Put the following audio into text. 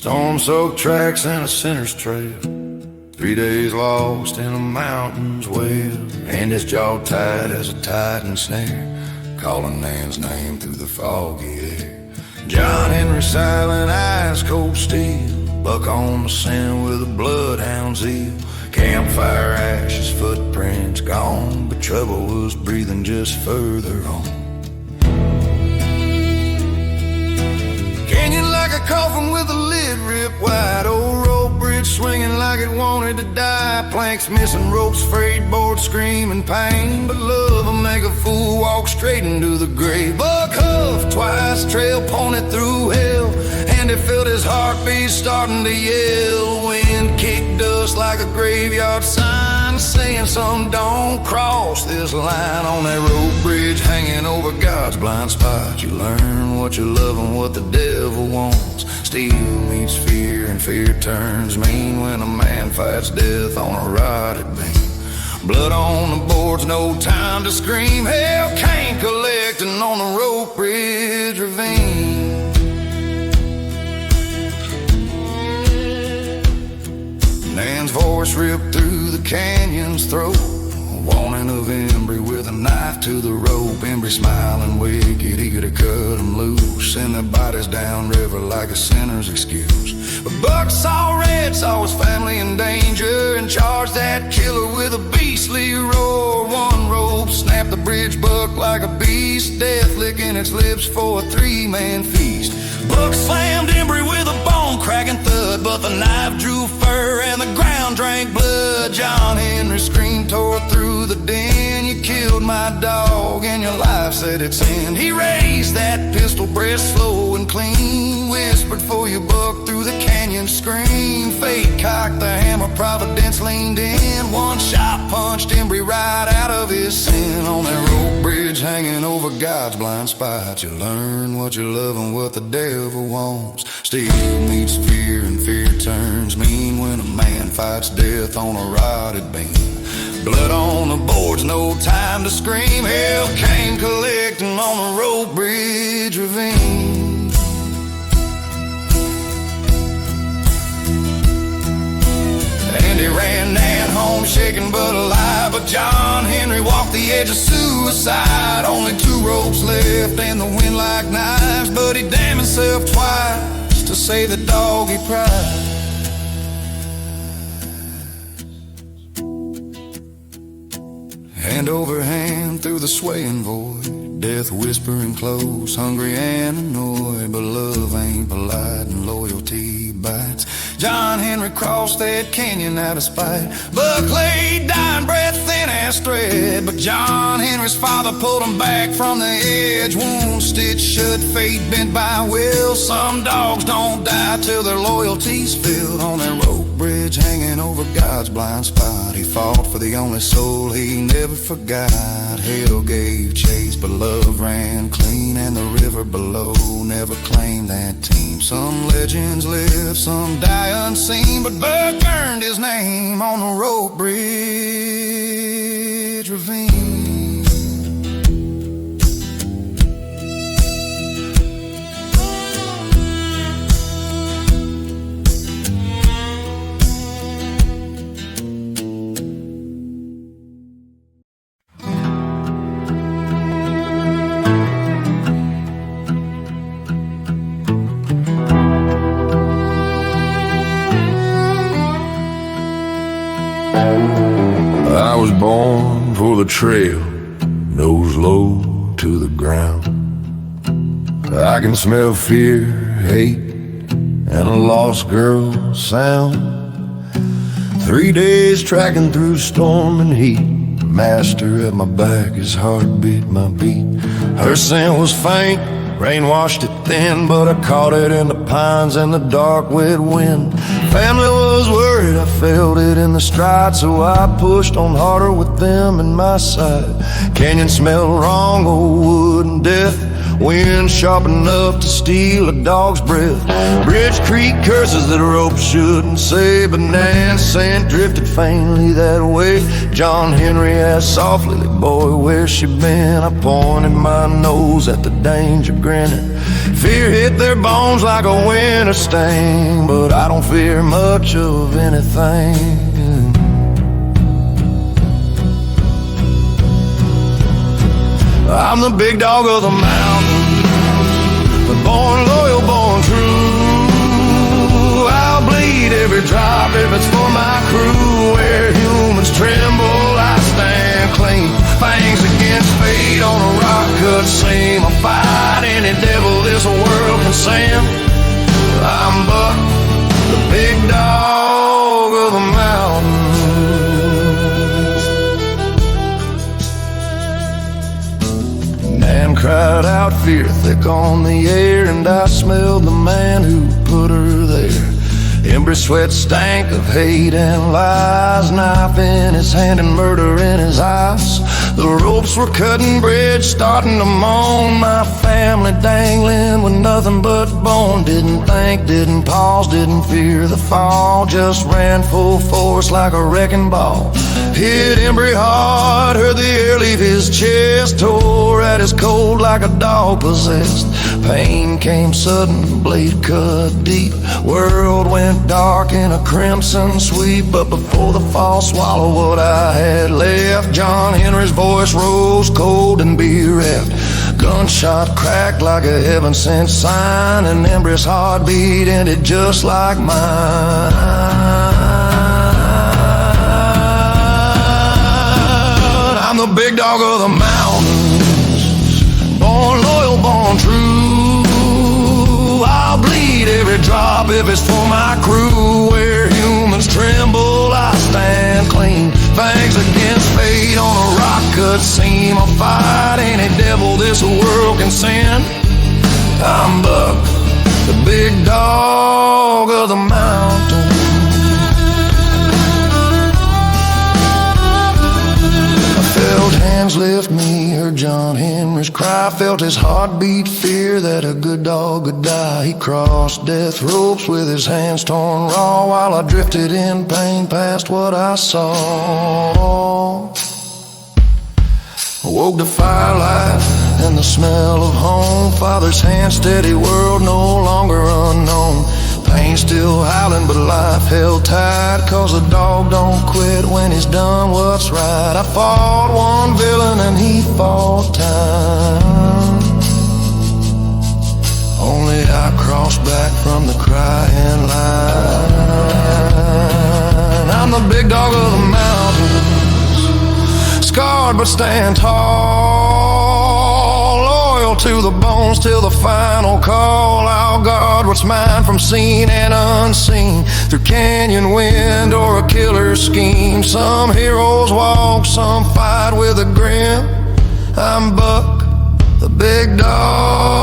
Storm-soaked tracks and a sinner's trail, 3 days lost in the mountains well, and his jaw tight as a titan snare, calling Nan's name through the foggy air. John Henry silent, eyes cold steel, buck on the scent with a bloodhound zeal. Campfire ashes, footprints gone, but trouble was breathing just further on. Canyon like a coffin with a lid ripped wide, old rope bridge swinging like it wanted to die. Planks missing, ropes frayed, boards screaming pain, but love will make a fool walk straight into the grave. Buck huffed twice, trail pointed through hell, and he felt his heartbeat starting to yell. Wind kicked dust like a graveyard sign, saying some don't cross this line. On that rope bridge hanging over God's blind spot, you learn what you love and what the devil wants. Steel meets fear and fear turns mean when a man fights death on a rotted beam. Blood on the boards, no time to scream. Hell came collecting on the rope bridge ravine. Nan's voice ripped through the canyon's throat, a warning of Embry with a knife to the rope. Embry smiling wicked, he could have cut him loose, send their bodies downriver like a sinner's excuse. But Buck saw red, saw his family in danger, and charged that killer with a beastly roar. One rope snapped the bridge buck like a beast, death licking its lips for a 3-man feast. Buck slammed Embry with a bone-cracking thud, but the knife drew fur and the ground drank blood. John Henry screamed, tore through the den, you killed my dog and your life said its end. He raised that pistol, breast slow and clean, whispered for you, Buck, through the canyon scream. Fate cocked the hammer, Providence leaned in, one shot punched Embry right out of his sin. On that rope bridge hanging over God's blind spot, you learn what you love and what the devil wants. Steel meets fear and fear turns mean when a man fights death on a rotted beam. Blood on the boards, no time to scream. Hell came collecting on the rope bridge ravine. And he ran Nan home shaking but alive, but John Henry walked the edge of suicide. Only 2 ropes left and the wind like knives, but he damned himself twice to save the dog he prized. Hand over hand through the swaying void, death whispering close, hungry and annoyed, but love ain't polite and loyalty bites. John Henry crossed that canyon out of spite. Buck lay dying, breath thin as thread, but John Henry's father pulled him back from the edge. Wound stitched shut, fate bent by will. Some dogs don't die till their loyalty's filled. On that rope bridge hanging over God's blind spot, he fought for the only soul he never forgot. Hell gave chase, but love ran clean, and the river below never claimed that team. Some legends live, some die unseen, but Buck earned his name on the rope bridge ravine. I was born for the trail, nose low to the ground. I can smell fear, hate, and a lost girl's sound. 3 days tracking through storm and heat, master at my back, his heart beat my beat. Her scent was faint, rain washed it thin, but I caught it in the pines and the dark wet wind. Family was worried, I felt it in the stride, so I pushed on harder with them in my side. Canyon smelled wrong, old wood and death, wind sharp enough to steal a dog's breath. Bridge Creek curses that a rope shouldn't say, but Nan's scent drifted faintly that way. John Henry asked softly, boy, where's she been? I pointed my nose at the danger grinning. Fear hit their bones like a winter stain, but I don't fear much of anything. I'm the big dog of the mountain, but born loyal, born true. I'll bleed every drop if it's for my crew. Where humans tremble, I stand clean. Fangs against fate on a rock-cut seam. I'll fight any devil this world can send. I'm Buck, the big dog of the mountain. Nan cried out, fear thick on the air, and I smelled the man who put her there. Embry sweat stank of hate and lies, knife in his hand and murder in his eyes. The ropes were cutting bridge, starting to moan. My family dangling with nothing but bone. Didn't think, didn't pause, didn't fear the fall. Just ran full force like a wrecking ball. Hit Embry hard, heard the air leave his chest. Tore at his cold like a dog possessed. Pain came sudden, blade cut deep. World went dark in a crimson sweep. But before the fall swallowed what I had left, John Henry's voice rose cold and bereft. Gunshot cracked like a heaven-sent sign, and Embry's heartbeat ended just like mine. I'm the big dog of the mountains, born loyal, born true. I'll bleed every drop if it's for my crew. Where humans tremble, I stand clean. Fangs against fate on a rock-cut seam. I'll fight any devil this world can send. I'm Buck, the big dog of the mountain. Felt hands lift me, heard John Henry's cry. Felt his heartbeat, fear that a good dog would die. He crossed death ropes with his hands torn raw, while I drifted in pain past what I saw. Awoke to firelight and the smell of home. Father's hand steady, world no longer unknown. Pain still howling, but life held tight, 'cause a dog don't quit when he's done what's right. I fought one villain and he fought time. Only I crossed back from the crying line. I'm the big dog of the mountains, scarred but stand tall, loyal to the bones till the final call. I'll guard what's mine from seen and unseen, through canyon wind or a killer scheme. Some heroes walk, some fight with a grin. I'm Buck, the big dog